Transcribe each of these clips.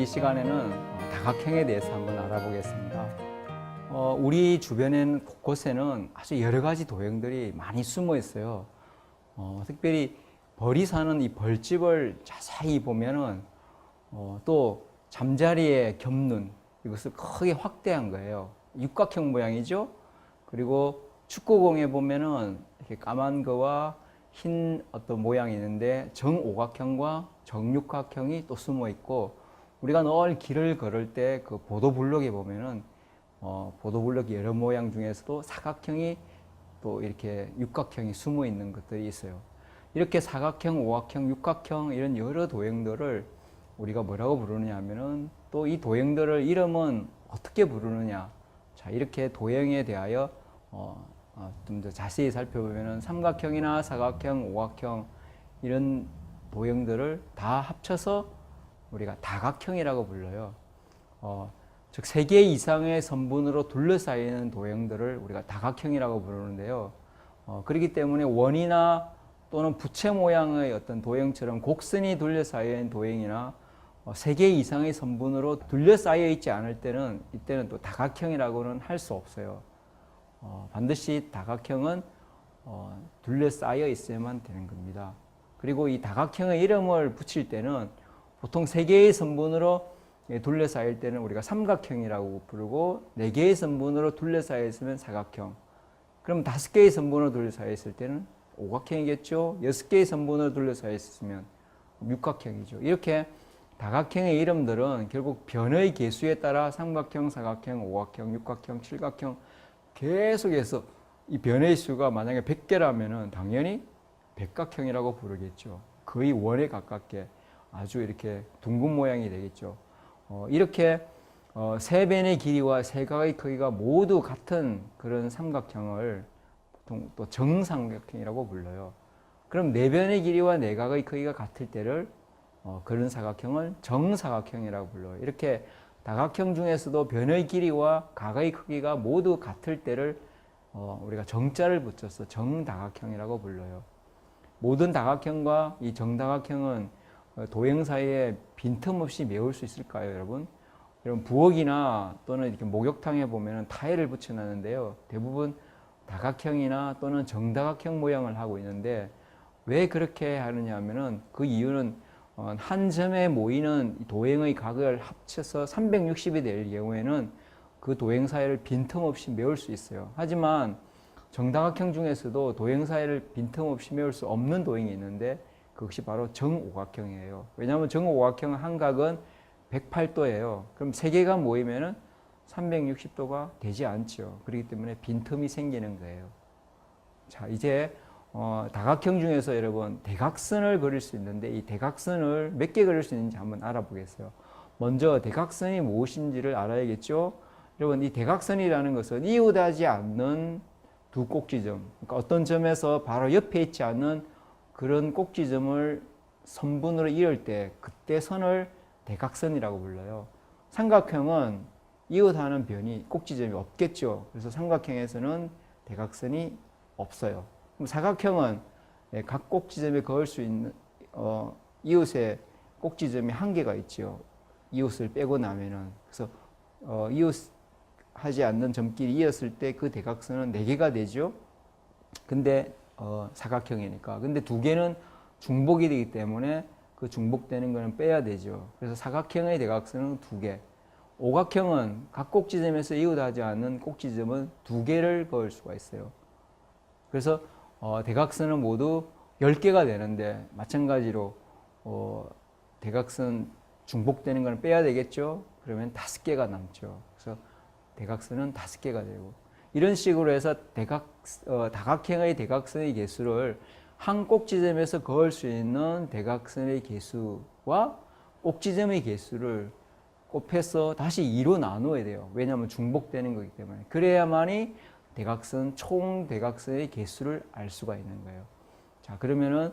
이 시간에는 다각형에 대해서 한번 알아보겠습니다. 우리 주변에는 곳곳에는 아주 여러 가지 도형들이 많이 숨어 있어요. 특별히 벌이 사는 이 벌집을 자세히 보면은 또 잠자리에 겹눈 이것을 크게 확대한 거예요. 육각형 모양이죠. 그리고 축구공에 보면은 이렇게 까만 거와 흰 어떤 모양이 있는데 정오각형과 정육각형이 또 숨어 있고, 우리가 늘 길을 걸을 때 그 보도블록에 보면은 보도블록 여러 모양 중에서도 사각형이 또 이렇게 육각형이 숨어 있는 것들이 있어요. 이렇게 사각형, 오각형, 육각형 이런 여러 도형들을 우리가 뭐라고 부르느냐 하면은, 또 이 도형들을 이름은 어떻게 부르느냐. 자, 이렇게 도형에 대하여 좀 더 자세히 살펴보면은 삼각형이나 사각형, 오각형 이런 도형들을 다 합쳐서 우리가 다각형이라고 불러요. 즉 3개 이상의 선분으로 둘러싸이는 도형들을 우리가 다각형이라고 부르는데요. 그렇기 때문에 원이나 또는 부채 모양의 어떤 도형처럼 곡선이 둘러싸여 있는 도형이나 3개 이상의 선분으로 둘러싸여 있지 않을 때는, 이때는 또 다각형이라고는 할 수 없어요. 반드시 다각형은 둘러싸여 있어야만 되는 겁니다. 그리고 이 다각형의 이름을 붙일 때는 보통 3개의 선분으로 둘러싸일 때는 우리가 삼각형이라고 부르고, 4개의 선분으로 둘러싸여 있으면 사각형, 그럼 5개의 선분으로 둘러싸여 있을 때는 오각형이겠죠. 6개의 선분으로 둘러싸여 있으면 육각형이죠. 이렇게 다각형의 이름들은 결국 변의 개수에 따라 삼각형, 사각형, 오각형, 육각형, 칠각형 계속해서 이 변의 수가 만약에 100개라면은 당연히 백각형이라고 부르겠죠. 거의 원에 가깝게 아주 이렇게 둥근 모양이 되겠죠. 이렇게 3변의 길이와 3각의 크기가 모두 같은 그런 삼각형을 보통 또 정삼각형이라고 불러요. 그럼 4변의 길이와 4각의 크기가 같을 때를 그런 사각형을 정사각형이라고 불러요. 이렇게 다각형 중에서도 변의 길이와 각의 크기가 모두 같을 때를 우리가 정자를 붙여서 정다각형이라고 불러요. 모든 다각형과 이 정다각형은 도형 사이에 빈틈없이 메울 수 있을까요, 여러분? 여러분, 부엌이나 또는 이렇게 목욕탕에 보면 타일을 붙여놨는데요. 대부분 다각형이나 또는 정다각형 모양을 하고 있는데, 왜 그렇게 하느냐 하면은 그 이유는 한 점에 모이는 도형의 각을 합쳐서 360이 될 경우에는 그 도형 사이를 빈틈없이 메울 수 있어요. 하지만 정다각형 중에서도 도형 사이를 빈틈없이 메울 수 없는 도형이 있는데, 그것이 바로 정오각형이에요. 왜냐하면 정오각형 한 각은 108도예요. 그럼 3개가 모이면은 360도가 되지 않죠. 그렇기 때문에 빈틈이 생기는 거예요. 자, 이제 다각형 중에서 여러분 대각선을 그릴 수 있는데, 이 대각선을 몇 개 그릴 수 있는지 한번 알아보겠어요. 먼저 대각선이 무엇인지를 알아야겠죠. 여러분, 이 대각선이라는 것은 이웃하지 않는 두 꼭지점, 그러니까 어떤 점에서 바로 옆에 있지 않는 그런 꼭지점을 선분으로 이을 때 그때 선을 대각선이라고 불러요. 삼각형은 이웃하는 변이 꼭지점이 없겠죠. 그래서 삼각형에서는 대각선이 없어요. 그럼 사각형은 각 꼭지점에 그을 수 있는 이웃의 꼭지점이 한계가 있죠. 이웃을 빼고 나면은. 그래서 이웃하지 않는 점끼리 이었을 때 그 대각선은 4개가 되죠. 근데 사각형이니까. 근데 2개는 중복이 되기 때문에 그 중복되는 거는 빼야 되죠. 그래서 사각형의 대각선은 2개. 오각형은 각 꼭지점에서 이웃하지 않는 꼭지점은 2개를 그을 수가 있어요. 그래서 대각선은 모두 10개가 되는데, 마찬가지로 대각선 중복되는 건 빼야 되겠죠. 그러면 5개가 남죠. 그래서 대각선은 5개가 되고, 이런 식으로 해서 다각형의 대각선의 개수를 한 꼭지점에서 그을 수 있는 대각선의 개수와 꼭지점의 개수를 곱해서 다시 2로 나누어야 돼요. 왜냐하면 중복되는 거기 때문에. 그래야만이 대각선, 총 대각선의 개수를 알 수가 있는 거예요. 자, 그러면은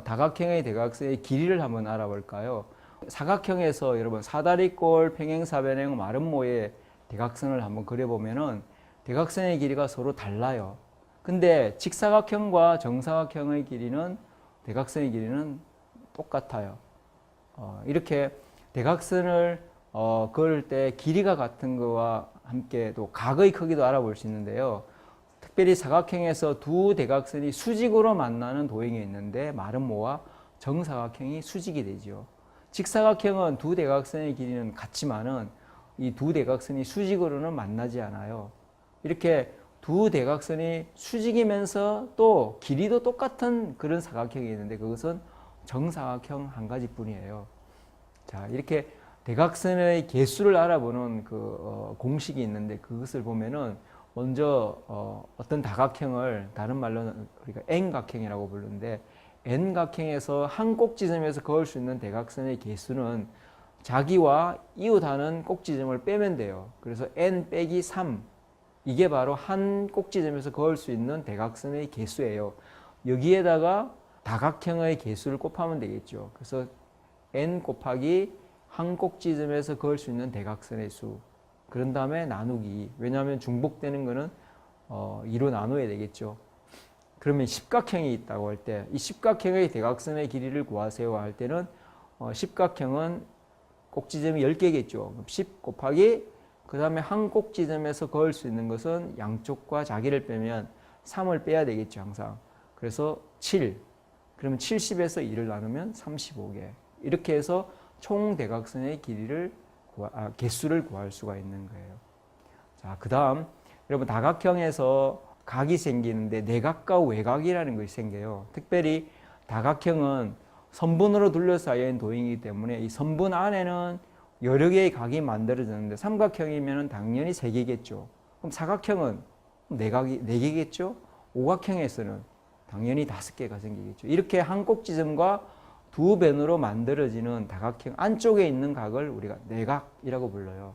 다각형의 대각선의 길이를 한번 알아볼까요? 사각형에서 여러분 사다리꼴, 평행사변형, 마름모의 대각선을 한번 그려보면은 대각선의 길이가 서로 달라요. 근데 직사각형과 정사각형의 길이는, 대각선의 길이는 똑같아요. 이렇게 대각선을 그을 때 길이가 같은 거와 함께 또 각의 크기도 알아볼 수 있는데요. 특별히 사각형에서 두 대각선이 수직으로 만나는 도형이 있는데 마른 모와 정사각형이 수직이 되죠. 직사각형은 두 대각선의 길이는 같지만은 이 두 대각선이 수직으로는 만나지 않아요. 이렇게 두 대각선이 수직이면서 또 길이도 똑같은 그런 사각형이 있는데 그것은 정사각형 한 가지뿐이에요. 자, 이렇게 대각선의 개수를 알아보는 공식이 있는데 그것을 보면은 먼저 어떤 다각형을 다른 말로는 우리가 N각형이라고 부르는데 N각형에서 한 꼭지점에서 그을 수 있는 대각선의 개수는 자기와 이웃하는 꼭지점을 빼면 돼요. 그래서 N 빼기 3 이게 바로 한 꼭지점에서 그을 수 있는 대각선의 개수예요. 여기에다가 다각형의 개수를 곱하면 되겠죠. 그래서 N 곱하기 한 꼭지점에서 그을 수 있는 대각선의 수. 그런 다음에 나누기. 왜냐하면 중복되는 거는 2로 나눠야 되겠죠. 그러면 십각형이 있다고 할 때 이 십각형의 대각선의 길이를 구하세요 할 때는 십각형은 꼭지점이 10개겠죠. 그럼 10 곱하기 그 다음에 한 꼭지점에서 그을 수 있는 것은 양쪽과 자기를 빼면 3을 빼야 되겠죠. 항상. 그래서 7. 그러면 70에서 2를 나누면 35개. 이렇게 해서 총 대각선의 길이를 개수를 구할 수가 있는 거예요. 자, 그 다음 여러분 다각형에서 각이 생기는데 내각과 외각이라는 것이 생겨요. 특별히 다각형은 선분으로 둘러싸여 있는 도형이기 때문에 이 선분 안에는 여러 개의 각이 만들어지는데 삼각형이면 당연히 3개겠죠. 그럼 사각형은 4개겠죠. 오각형에서는 당연히 5개가 생기겠죠. 이렇게 한 꼭지점과 두 변으로 만들어지는 다각형 안쪽에 있는 각을 우리가 내각이라고 불러요.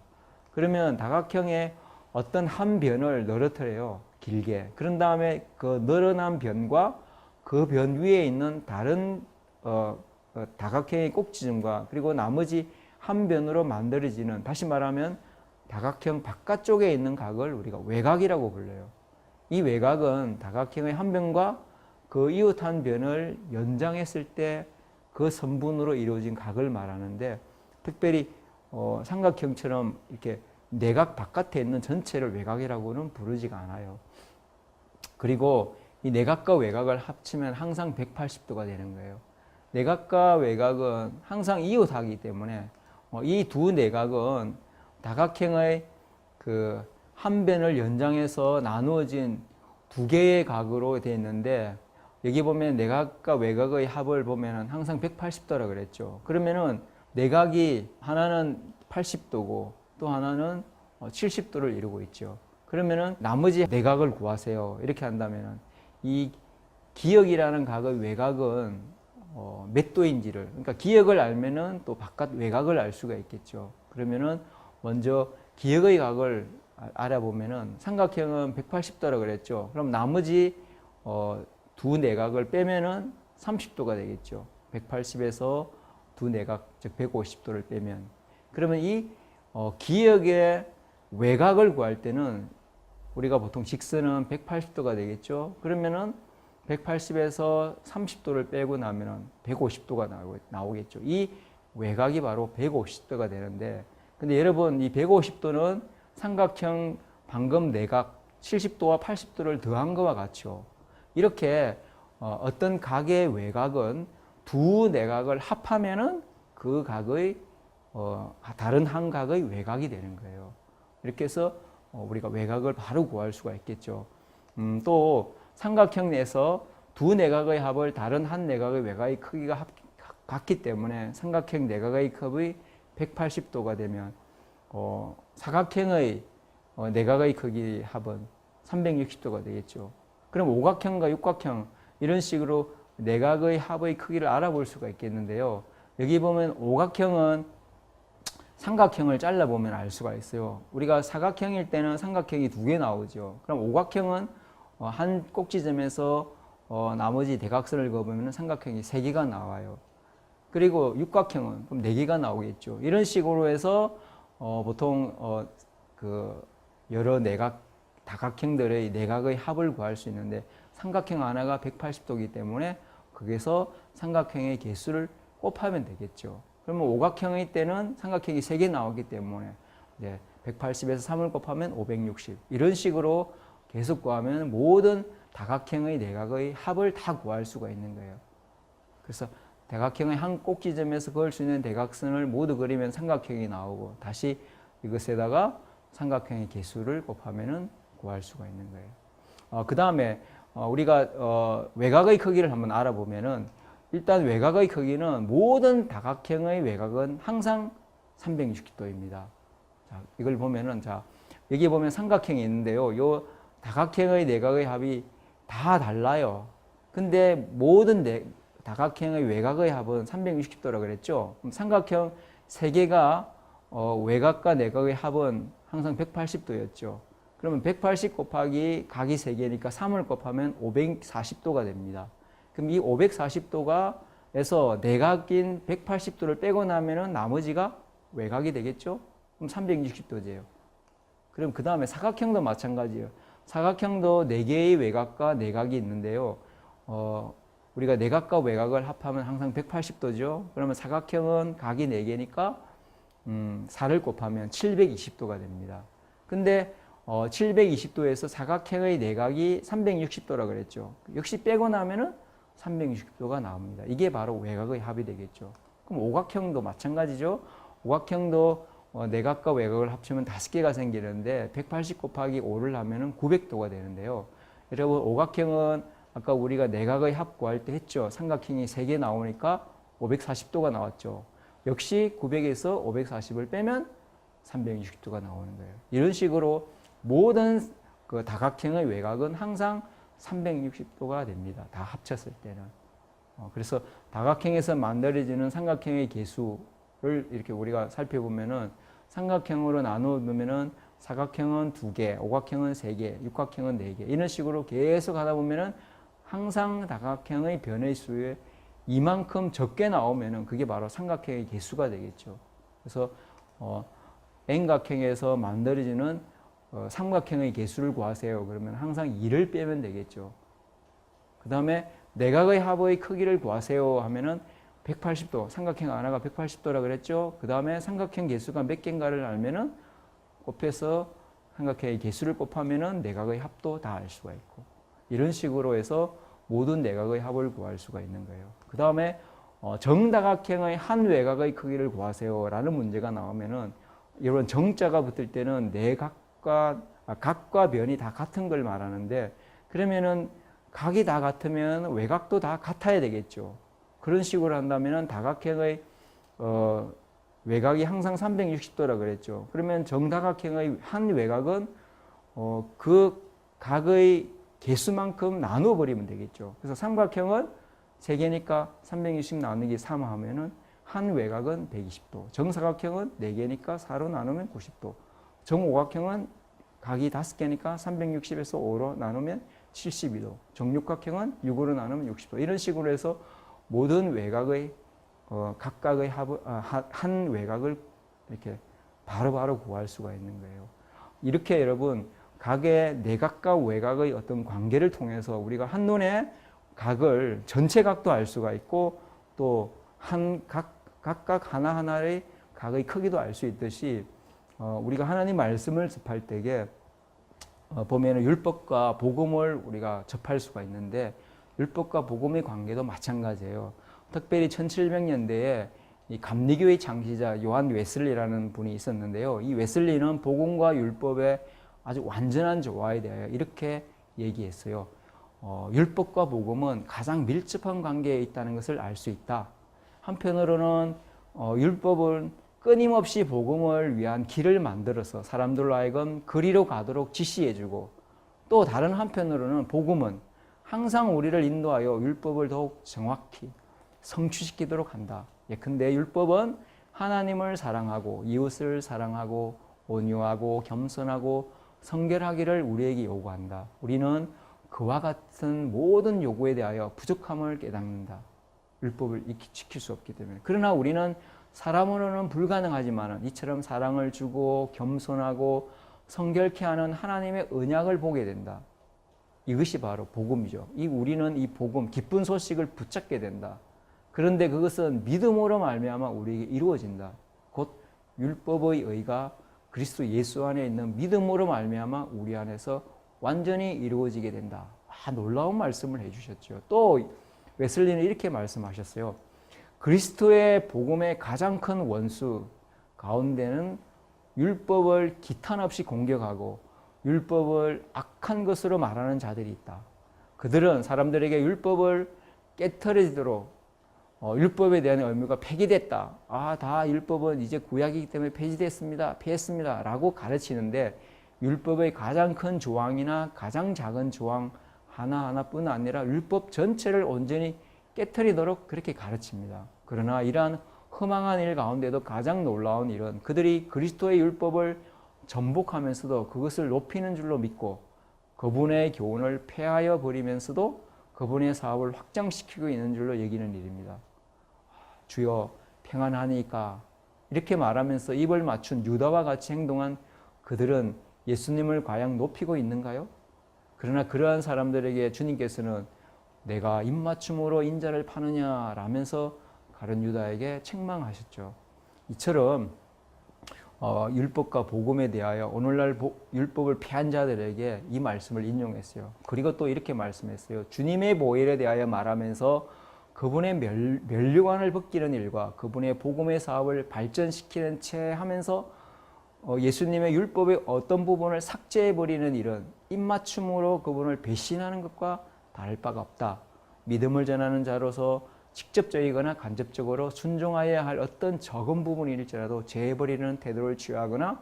그러면 다각형에 어떤 한 변을 늘어뜨려요. 길게. 그런 다음에 그 늘어난 변과 그 변 위에 있는 다른 다각형의 꼭지점과 그리고 나머지 한 변으로 만들어지는, 다시 말하면 다각형 바깥쪽에 있는 각을 우리가 외각이라고 불러요. 이 외각은 다각형의 한 변과 그 이웃 한 변을 연장했을 때 그 선분으로 이루어진 각을 말하는데, 특별히 삼각형처럼 이렇게 내각 바깥에 있는 전체를 외각이라고는 부르지가 않아요. 그리고 이 내각과 외각을 합치면 항상 180도가 되는 거예요. 내각과 외각은 항상 이웃하기 때문에 이 두 내각은 다각형의 그 한 변을 연장해서 나누어진 두 개의 각으로 되어 있는데, 여기 보면 내각과 외각의 합을 보면 항상 180도라 그랬죠. 그러면은 내각이 하나는 80도고 또 하나는 70도를 이루고 있죠. 그러면은 나머지 내각을 구하세요. 이렇게 한다면은 이 기역이라는 각의 외각은 몇 도인지를, 그러니까 기역을 알면은 또 바깥 외각을 알 수가 있겠죠. 그러면은 먼저 기역의 각을 알아보면은 삼각형은 180도라 그랬죠. 그럼 나머지 두 내각을 빼면은 30도가 되겠죠. 180에서 두 내각, 즉 150도를 빼면. 그러면 이 기역의 외각을 구할 때는 우리가 보통 직선은 180도가 되겠죠. 그러면은 180에서 30도를 빼고 나면은 150도가 나오겠죠. 이 외각이 바로 150도가 되는데, 근데 여러분 이 150도는 삼각형 방금 내각 70도와 80도를 더한 것과 같죠. 이렇게 어떤 각의 외각은 두 내각을 합하면은 그 각의 다른 한 각의 외각이 되는 거예요. 이렇게 해서 우리가 외각을 바로 구할 수가 있겠죠. 또 삼각형 내에서 두 내각의 합을 다른 한 내각의 외곽의 크기가 같기 때문에 삼각형 내각의 합이 180도가 되면 사각형의 내각의 크기 합은 360도가 되겠죠. 그럼 오각형과 육각형 이런 식으로 내각의 합의 크기를 알아볼 수가 있겠는데요. 여기 보면 오각형은 삼각형을 잘라보면 알 수가 있어요. 우리가 사각형일 때는 삼각형이 2개 나오죠. 그럼 오각형은 한 꼭지점에서 나머지 대각선을 그어보면 삼각형이 3개가 나와요. 그리고 육각형은 그럼 4개가 나오겠죠. 이런 식으로 해서 보통 여러 내각 다각형들의 내각의 합을 구할 수 있는데, 삼각형 하나가 180도이기 때문에 거기서 삼각형의 개수를 곱하면 되겠죠. 그러면 오각형의 때는 삼각형이 3개 나오기 때문에 이제 180에서 3을 곱하면 560 이런 식으로 계속 구하면 모든 다각형의 내각의 합을 다 구할 수가 있는 거예요. 그래서 대각형의 한 꼭지점에서 그을 수 있는 대각선을 모두 그리면 삼각형이 나오고 다시 이것에다가 삼각형의 개수를 곱하면 구할 수가 있는 거예요. 그 다음에 우리가 외곽의 크기를 한번 알아보면은 일단 외곽의 크기는 모든 다각형의 외곽은 항상 360도입니다. 자, 이걸 보면은 자 여기 보면 삼각형이 있는데요. 요 다각형의 내각의 합이 다 달라요. 근데 모든 다각형의 외곽의 합은 360도라고 그랬죠. 그럼 삼각형 3개가 외곽과 내각의 합은 항상 180도였죠. 그러면 180 곱하기 각이 3개니까 3을 곱하면 540도가 됩니다. 그럼 이 540도가 에서 내각인 180도를 빼고 나면은 나머지가 외곽이 되겠죠. 그럼 360도제요. 그럼 그 다음에 사각형도 마찬가지예요. 사각형도 4개의 외곽과 내각이 있는데요. 우리가 내각과 외곽을 합하면 항상 180도죠. 그러면 사각형은 각이 4개니까 4를 곱하면 720도가 됩니다. 근데 720도에서 사각형의 내각이 360도라 그랬죠. 역시 빼고 나면은 360도가 나옵니다. 이게 바로 외곽의 합이 되겠죠. 그럼 오각형도 마찬가지죠. 오각형도 내각과 외곽을 합치면 5개가 생기는데 180 곱하기 5를 하면은 900도가 되는데요. 여러분 오각형은 아까 우리가 내각의 합 구할 때 했죠. 삼각형이 3개 나오니까 540도가 나왔죠. 역시 900에서 540을 빼면 360도가 나오는 거예요. 이런 식으로 모든 그 다각형의 외곽은 항상 360도가 됩니다. 다 합쳤을 때는. 그래서 다각형에서 만들어지는 삼각형의 개수를 이렇게 우리가 살펴보면은 삼각형으로 나누면은 사각형은 2개, 오각형은 3개, 육각형은 4개 이런 식으로 계속 하다 보면은 항상 다각형의 변의 수에 이만큼 적게 나오면은 그게 바로 삼각형의 개수가 되겠죠. 그래서 N각형에서 만들어지는 삼각형의 개수를 구하세요. 그러면 항상 2를 빼면 되겠죠. 그 다음에 내각의 합의 크기를 구하세요 하면은 180도, 삼각형 하나가 180도라 그랬죠. 그 다음에 삼각형 개수가 몇 개인가를 알면은 곱해서 삼각형의 개수를 곱하면은 내각의 합도 다 알 수가 있고 이런 식으로 해서 모든 내각의 합을 구할 수가 있는 거예요. 그 다음에 정다각형의 한 외곽의 크기를 구하세요 라는 문제가 나오면은 이런 정자가 붙을 때는 각과 변이 다 같은 걸 말하는데 그러면은 각이 다 같으면 외곽도 다 같아야 되겠죠. 그런 식으로 한다면은 다각형의 외곽이 항상 360도라 그랬죠. 그러면 정다각형의 한 외곽은 그 각의 개수만큼 나누어 버리면 되겠죠. 그래서 삼각형은 3개니까 360 나누기 3 하면은 한 외곽은 120도. 정사각형은 4개니까 4로 나누면 90도. 정오각형은 각이 5개니까 360에서 5로 나누면 72도. 정육각형은 6으로 나누면 60도. 이런 식으로 해서 모든 외곽의 각각의 한 외곽을 이렇게 바로바로 구할 수가 있는 거예요. 이렇게 여러분 각의 내각과 외곽의 어떤 관계를 통해서 우리가 한눈에 각을 전체 각도 알 수가 있고 또 각각 하나하나의 각의 크기도 알 수 있듯이 우리가 하나님 말씀을 접할 때에 보면은 율법과 복음을 우리가 접할 수가 있는데 율법과 복음의 관계도 마찬가지예요. 특별히 1700년대에 이 감리교의 창시자 요한 웨슬리라는 분이 있었는데요. 이 웨슬리는 복음과 율법의 아주 완전한 조화에 대하여 이렇게 얘기했어요. 율법과 복음은 가장 밀접한 관계에 있다는 것을 알 수 있다. 한편으로는 율법은 끊임없이 복음을 위한 길을 만들어서 사람들로 하여금 그리로 가도록 지시해주고 또 다른 한편으로는 복음은 항상 우리를 인도하여 율법을 더욱 정확히 성취시키도록 한다. 예컨대 율법은 하나님을 사랑하고 이웃을 사랑하고 온유하고 겸손하고 성결하기를 우리에게 요구한다. 우리는 그와 같은 모든 요구에 대하여 부족함을 깨닫는다. 율법을 지킬 수 없기 때문에. 그러나 우리는 사람으로는 불가능하지만 이처럼 사랑을 주고 겸손하고 성결케 하는 하나님의 언약을 보게 된다. 이것이 바로 복음이죠. 우리는 이 복음, 기쁜 소식을 붙잡게 된다. 그런데 그것은 믿음으로 말미암아 우리에게 이루어진다. 곧 율법의 의가 그리스도 예수 안에 있는 믿음으로 말미암아 우리 안에서 완전히 이루어지게 된다. 놀라운 말씀을 해주셨죠. 또 웨슬리는 이렇게 말씀하셨어요. 그리스도의 복음의 가장 큰 원수 가운데는 율법을 기탄 없이 공격하고 율법을 악한 것으로 말하는 자들이 있다. 그들은 사람들에게 율법을 깨트려지도록 율법에 대한 의무가 폐기됐다. 다 율법은 이제 구약이기 때문에 폐지됐습니다. 폐했습니다. 라고 가르치는데 율법의 가장 큰 조항이나 가장 작은 조항 하나하나뿐 아니라 율법 전체를 온전히 깨트리도록 그렇게 가르칩니다. 그러나 이러한 허망한 일 가운데도 가장 놀라운 일은 그들이 그리스도의 율법을 전복하면서도 그것을 높이는 줄로 믿고 그분의 교훈을 폐하여 버리면서도 그분의 사업을 확장시키고 있는 줄로 여기는 일입니다. 주여 평안하니까 이렇게 말하면서 입을 맞춘 유다와 같이 행동한 그들은 예수님을 과연 높이고 있는가요? 그러나 그러한 사람들에게 주님께서는 내가 입맞춤으로 인자를 파느냐라면서 가룟 유다에게 책망하셨죠. 이처럼 율법과 복음에 대하여 오늘날 율법을 폐한 자들에게 이 말씀을 인용했어요. 그리고 또 이렇게 말씀했어요. 주님의 보혈에 대하여 말하면서 그분의 면류관을 벗기는 일과 그분의 복음의 사업을 발전시키는 채 하면서 예수님의 율법의 어떤 부분을 삭제해버리는 일은 입맞춤으로 그분을 배신하는 것과 다를 바가 없다. 믿음을 전하는 자로서 직접적이거나 간접적으로 순종하여야 할 어떤 적은 부분일지라도 제해버리는 태도를 취하거나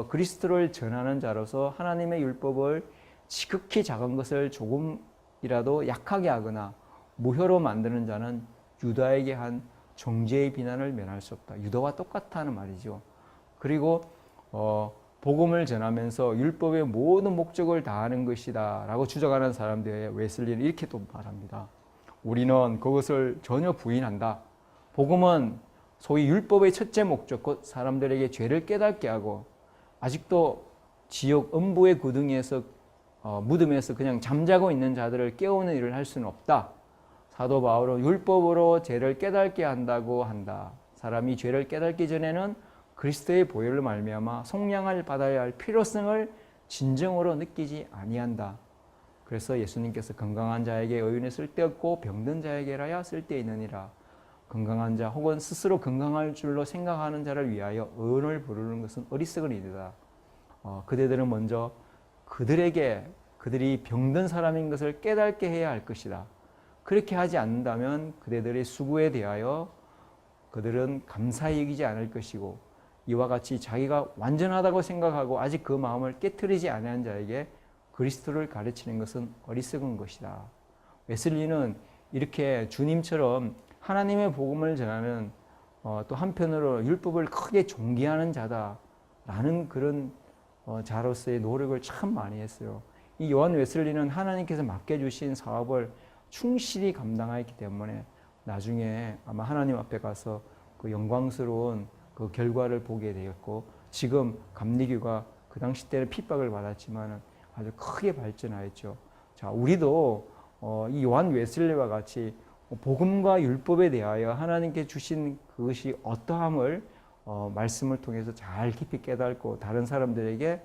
그리스도를 전하는 자로서 하나님의 율법을 지극히 작은 것을 조금이라도 약하게 하거나 무효로 만드는 자는 유다에게 한 정죄의 비난을 면할 수 없다. 유다와 똑같다는 말이죠. 그리고 복음을 전하면서 율법의 모든 목적을 다하는 것이다 라고 주장하는 사람들에 웨슬리는 이렇게 또 말합니다. 우리는 그것을 전혀 부인한다. 복음은 소위 율법의 첫째 목적, 곧 사람들에게 죄를 깨닫게 하고 아직도 지옥 음부의 구덩이에서 무덤에서 그냥 잠자고 있는 자들을 깨우는 일을 할 수는 없다. 사도 바울은 율법으로 죄를 깨닫게 한다고 한다. 사람이 죄를 깨닫기 전에는 그리스도의 보혈로 말미암아 속량을 받아야 할 필요성을 진정으로 느끼지 아니한다. 그래서 예수님께서 건강한 자에게 의인의 쓸데없고 병든 자에게라야 쓸데있느니라. 건강한 자 혹은 스스로 건강할 줄로 생각하는 자를 위하여 의인을 부르는 것은 어리석은 일이다. 그대들은 먼저 그들이 병든 사람인 것을 깨닫게 해야 할 것이다. 그렇게 하지 않는다면 그대들의 수고에 대하여 그들은 감사히 여기지 않을 것이고 이와 같이 자기가 완전하다고 생각하고 아직 그 마음을 깨트리지 않은 자에게 그리스도를 가르치는 것은 어리석은 것이다. 웨슬리는 이렇게 주님처럼 하나님의 복음을 전하는 또 한편으로 율법을 크게 존귀하는 자다라는 그런 자로서의 노력을 참 많이 했어요. 이 요한 웨슬리는 하나님께서 맡겨주신 사업을 충실히 감당했기 때문에 나중에 아마 하나님 앞에 가서 그 영광스러운 그 결과를 보게 되었고 지금 감리교가 그 당시 때는 핍박을 받았지만 아주 크게 발전하였죠. 자, 우리도 이 요한 웨슬리와 같이 복음과 율법에 대하여 하나님께 주신 그것이 어떠함을 말씀을 통해서 잘 깊이 깨닫고 다른 사람들에게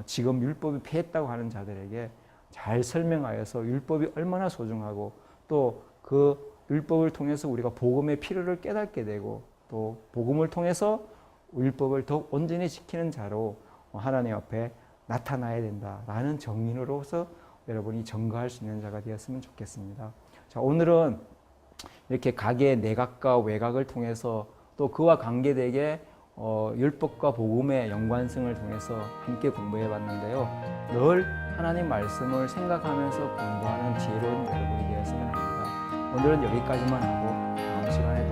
지금 율법이 폐했다고 하는 자들에게 잘 설명하여서 율법이 얼마나 소중하고 또 그 율법을 통해서 우리가 복음의 필요를 깨닫게 되고 또 복음을 통해서 율법을 더욱 온전히 지키는 자로 하나님 앞에 나타나야 된다라는 정인으로서 여러분이 전거할 수 있는 자가 되었으면 좋겠습니다. 자, 오늘은 이렇게 각의 내각과 외각을 통해서 또 그와 관계되게 율법과 복음의 연관성을 통해서 함께 공부해 봤는데요. 늘 하나님 말씀을 생각하면서 공부하는 지혜로운 여러분이 되었으면 합니다. 오늘은 여기까지만 하고 다음 시간에